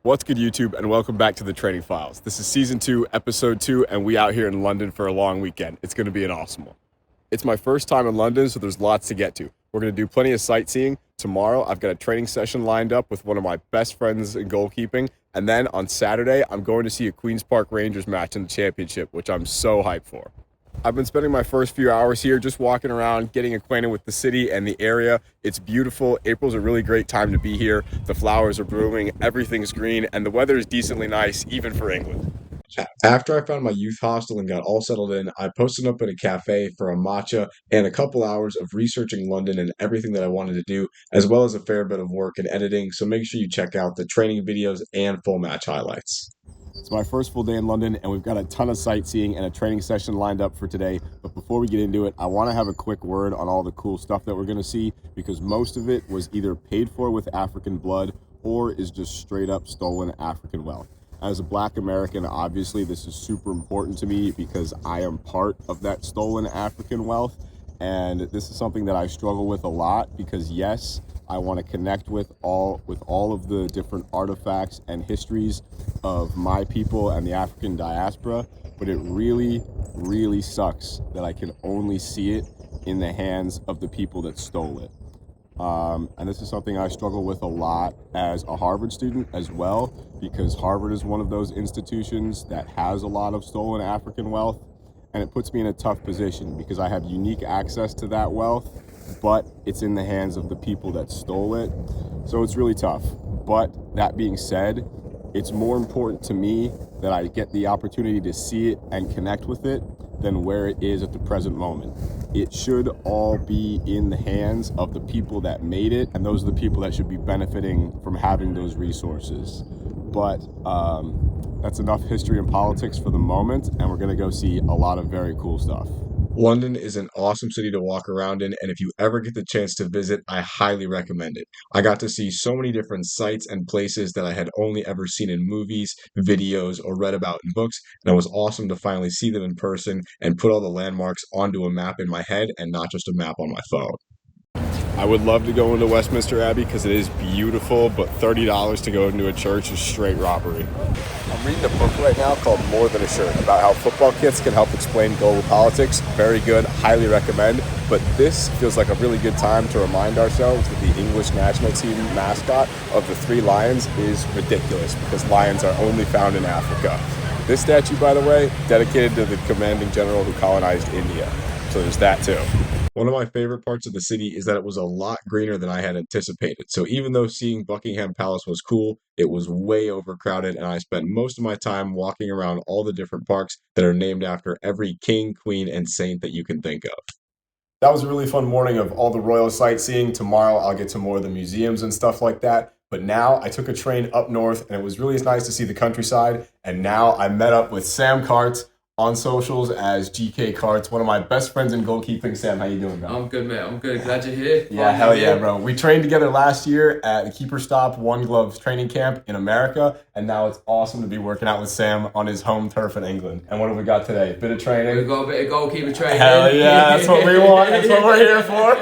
What's good, YouTube, and welcome back to the Training Files. This is Season 2, Episode 2, and we out here in London for a long weekend. It's going to be an awesome one. It's my first time in London, so there's lots to get to. We're going to do plenty of sightseeing. Tomorrow, I've got a training session lined up with one of my best friends in goalkeeping, and then on Saturday, I'm going to see a Queen's Park Rangers match in the championship, which I'm so hyped for. I've been spending my first few hours here just walking around, getting acquainted with the city and the area. It's beautiful. April's a really great time to be here. The flowers are blooming, everything's green, and the weather is decently nice, even for England. After I found my youth hostel and got all settled in, I posted up in a cafe for a matcha and a couple hours of researching London and everything that I wanted to do, as well as a fair bit of work and editing. So make sure you check out the training videos and full match highlights. It's my first full day in London, and we've got a ton of sightseeing and a training session lined up for today. But before we get into it, I want to have a quick word on all the cool stuff that we're going to see, because most of it was either paid for with African blood or is just straight up stolen African wealth. As a Black American, obviously, this is super important to me because I am part of that stolen African wealth. And this is something that I struggle with a lot because, yes, I want to connect with all of the different artifacts and histories of my people and the African diaspora, but it really, really sucks that I can only see it in the hands of the people that stole it. And this is something I struggle with a lot as a Harvard student as well, because Harvard is one of those institutions that has a lot of stolen African wealth, and it puts me in a tough position because I have unique access to that wealth, but it's in the hands of the people that stole it. So it's really tough. But that being said, it's more important to me that I get the opportunity to see it and connect with it than where it is at the present moment. It should all be in the hands of the people that made it, and those are the people that should be benefiting from having those resources. But that's enough history and politics for the moment, and we're gonna go see a lot of very cool stuff. London is an awesome city to walk around in, and if you ever get the chance to visit, I highly recommend it. I got to see so many different sites and places that I had only ever seen in movies, videos, or read about in books, and it was awesome to finally see them in person and put all the landmarks onto a map in my head and not just a map on my phone. I would love to go into Westminster Abbey because it is beautiful, but $30 to go into a church is straight robbery. I'm reading a book right now called More Than a Shirt about how football kits can help explain global politics. Very good, highly recommend. But this feels like a really good time to remind ourselves that the English national team mascot of the 3 lions is ridiculous because lions are only found in Africa. This statue, by the way, dedicated to the commanding general who colonized India. So there's that too. One of my favorite parts of the city is that it was a lot greener than I had anticipated. So even though seeing Buckingham Palace was cool, it was way overcrowded, and I spent most of my time walking around all the different parks that are named after every king, queen, and saint that you can think of. That was a really fun morning of all the royal sightseeing. Tomorrow I'll get to more of the museums and stuff like that. But now I took a train up north, and it was really nice to see the countryside. And now I met up with Sam Carts on socials as GK Carts, one of my best friends in goalkeeping. Sam, how you doing, bro? I'm good, mate. I'm good. Glad you're here. Yeah, hell yeah, bro. We trained together last year at the Keeper Stop One Gloves training camp in America, and now it's awesome to be working out with Sam on his home turf in England. And what have we got today? Bit of training. We've got a bit of goalkeeper training. Hell yeah, that's what we want. That's what we're here for. We've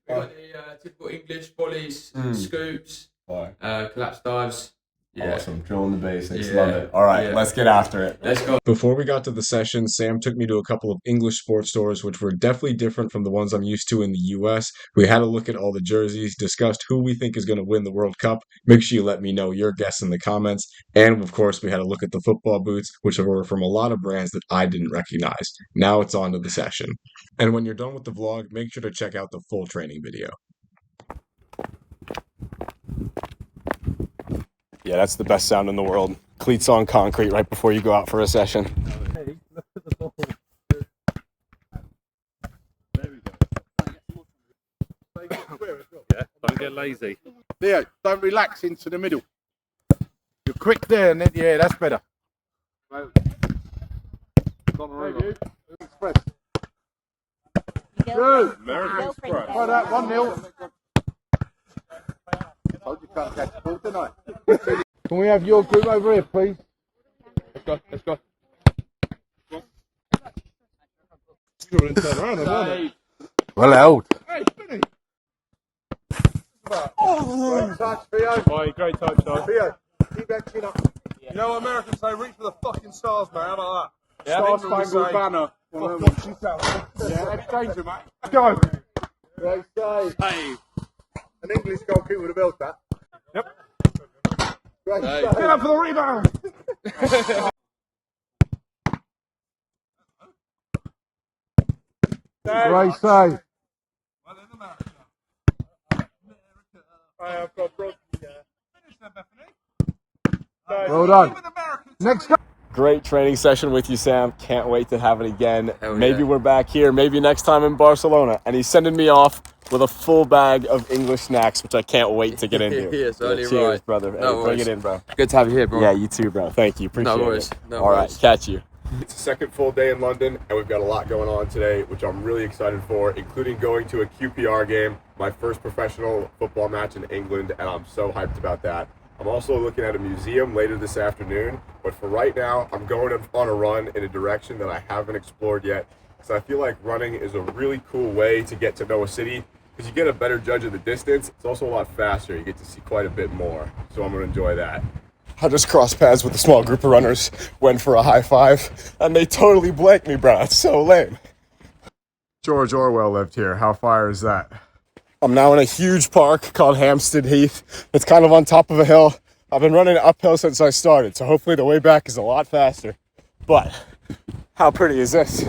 got the typical English volleys, scoops, collapse dives. Yeah. Awesome. Drilling the basics. Yeah. Love it. All right, Yeah. let's get after it. Let's go. Before we got to the session, Sam took me to a couple of English sports stores, which were definitely different from the ones I'm used to in the US. We had a look at all the jerseys, discussed who we think is going to win the World Cup. Make sure you let me know your guess in the comments. And of course, we had a look at the football boots, which were from a lot of brands that I didn't recognize. Now it's on to the session. And when you're done with the vlog, make sure to check out the full training video. Yeah, that's the best sound in the world. Cleats on concrete right before you go out for a session. Hey, look at the ball. There we go. Yeah, don't get lazy. There, don't relax into the middle. You're quick there, and then yeah, that's better. Right. Express. Good. American Express. Try that 1-0. Told you can't catch the ball, didn't I? Can we have your group over here, please? Let's go. Let's go. You were in turn around, wasn't it? Well held. Hey, Vinny. Great touch, Theo. Boy, great touch, though. Theo, keep that chin up. You know what Americans say? Reach for the fucking stars, mate. How about that? Star England would Spangled say, Banner. Yeah, any danger, mate? Go. Great save. Hey. An English goalkeeper would have built that. Yep. Great Hey. save. Get up for the rebound. Great save. Well, in America. I've got Bronte. Finish there, Bethany. Well done. With Americans. Next. Great training session with you, Sam. Can't wait to have it again. Hell Maybe yeah. we're back here, maybe next time in Barcelona. And he's sending me off with a full bag of English snacks, which I can't wait to get into. Yes, only Cheers, right. brother. No Hey, bring worries. it in, bro. Good to have you here, bro. Yeah, you too, bro. Thank you. Appreciate No worries. it. No All right, worries. catch you. It's the second full day in London, and we've got a lot going on today, which I'm really excited for, including going to a QPR game, my first professional football match in England, and I'm so hyped about that. I'm also looking at a museum later this afternoon, but for right now, I'm going on a run in a direction that I haven't explored yet, because I feel like running is a really cool way to get to know a city, because you get a better judge of the distance. It's also a lot faster. You get to see quite a bit more, so I'm going to enjoy that. I just crossed paths with a small group of runners, went for a high five, and they totally blanked me, bro. It's so lame. George Orwell lived here. How fire is that? I'm now in a huge park called Hampstead Heath. It's kind of on top of a hill. I've been running uphill since I started, so hopefully the way back is a lot faster. But how pretty is this?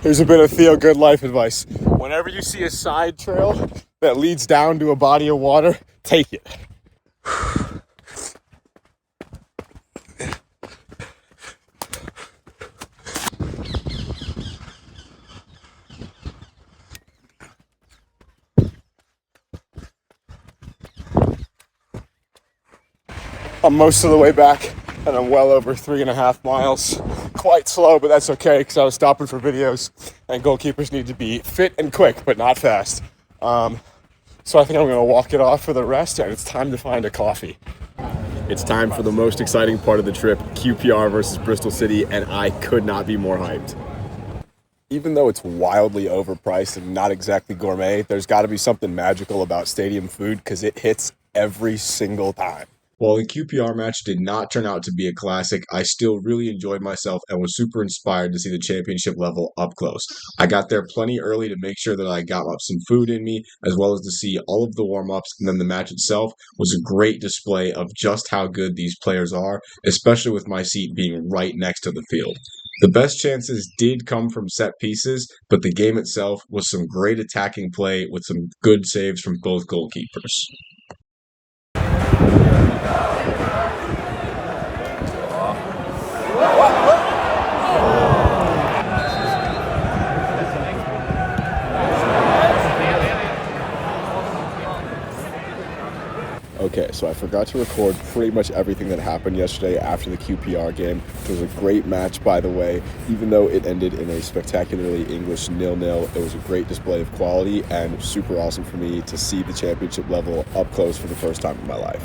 Here's a bit of Theo Good life advice. Whenever you see a side trail that leads down to a body of water, take it. I'm most of the way back, and I'm well over 3.5 miles. Quite slow, but that's okay, because I was stopping for videos, and goalkeepers need to be fit and quick, but not fast. So I think I'm going to walk it off for the rest, and it's time to find a coffee. It's time for the most exciting part of the trip, QPR versus Bristol City, and I could not be more hyped. Even though it's wildly overpriced and not exactly gourmet, there's got to be something magical about stadium food, because it hits every single time. While the QPR match did not turn out to be a classic, I still really enjoyed myself and was super inspired to see the championship level up close. I got there plenty early to make sure that I got some food in me, as well as to see all of the warm-ups, and then the match itself was a great display of just how good these players are, especially with my seat being right next to the field. The best chances did come from set pieces, but the game itself was some great attacking play with some good saves from both goalkeepers. Okay, so I forgot to record pretty much everything that happened yesterday after the QPR game. It was a great match, by the way. Even though it ended in a spectacularly English 0-0, it was a great display of quality and super awesome for me to see the championship level up close for the first time in my life.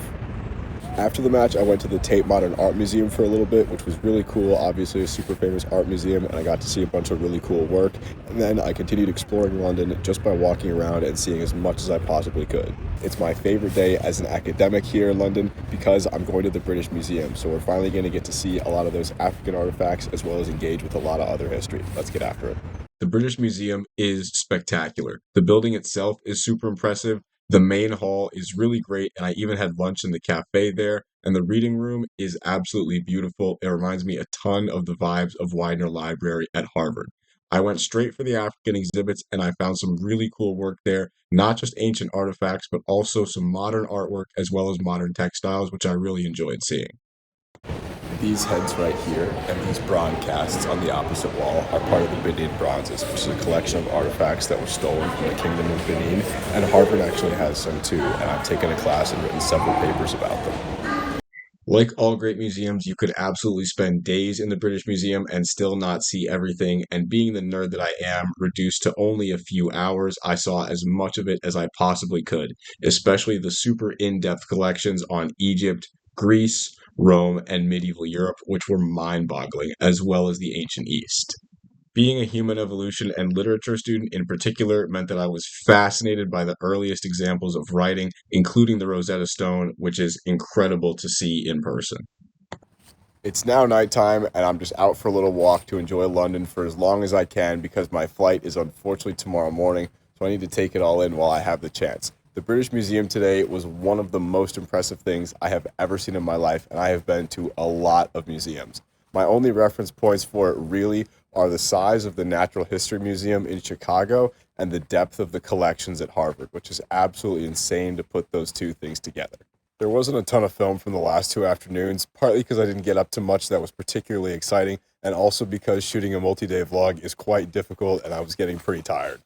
After the match, I went to the Tate Modern Art Museum for a little bit, which was really cool. Obviously a super famous art museum, and I got to see a bunch of really cool work. And then I continued exploring London just by walking around and seeing as much as I possibly could. It's my favorite day as an academic here in London because I'm going to the British Museum, so we're finally going to get to see a lot of those African artifacts as well as engage with a lot of other history. Let's get after it. The British Museum is spectacular. The building itself is super impressive. The main hall is really great, and I even had lunch in the cafe there. And the reading room is absolutely beautiful. It reminds me a ton of the vibes of Widener Library at Harvard. I went straight for the African exhibits, and I found some really cool work there, not just ancient artifacts, but also some modern artwork as well as modern textiles, which I really enjoyed seeing. These heads right here and these bronze casts on the opposite wall are part of the Benin Bronzes, which is a collection of artifacts that were stolen from the Kingdom of Benin, and Harvard actually has some too, and I've taken a class and written several papers about them. Like all great museums, you could absolutely spend days in the British Museum and still not see everything, and being the nerd that I am, reduced to only a few hours, I saw as much of it as I possibly could, especially the super in-depth collections on Egypt, Greece, Rome, and medieval Europe, which were mind-boggling, as well as the ancient East. Being a human evolution and literature student in particular meant that I was fascinated by the earliest examples of writing, including the Rosetta Stone, which is incredible to see in person. It's now nighttime, and I'm just out for a little walk to enjoy London for as long as I can because my flight is unfortunately tomorrow morning, so I need to take it all in while I have the chance. The British Museum today was one of the most impressive things I have ever seen in my life, and I have been to a lot of museums. My only reference points for it really are the size of the Natural History Museum in Chicago and the depth of the collections at Harvard, which is absolutely insane to put those two things together. There wasn't a ton of film from the last 2 afternoons, partly because I didn't get up to much that was particularly exciting, and also because shooting a multi-day vlog is quite difficult and I was getting pretty tired.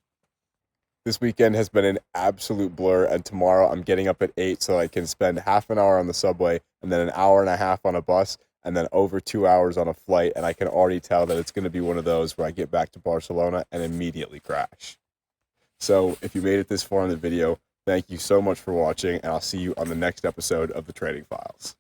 This weekend has been an absolute blur, and tomorrow I'm getting up at 8 so I can spend half an hour on the subway and then an hour and a half on a bus and then over 2 hours on a flight, and I can already tell that it's going to be one of those where I get back to Barcelona and immediately crash. So if you made it this far in the video, thank you so much for watching, and I'll see you on the next episode of the Trading Files.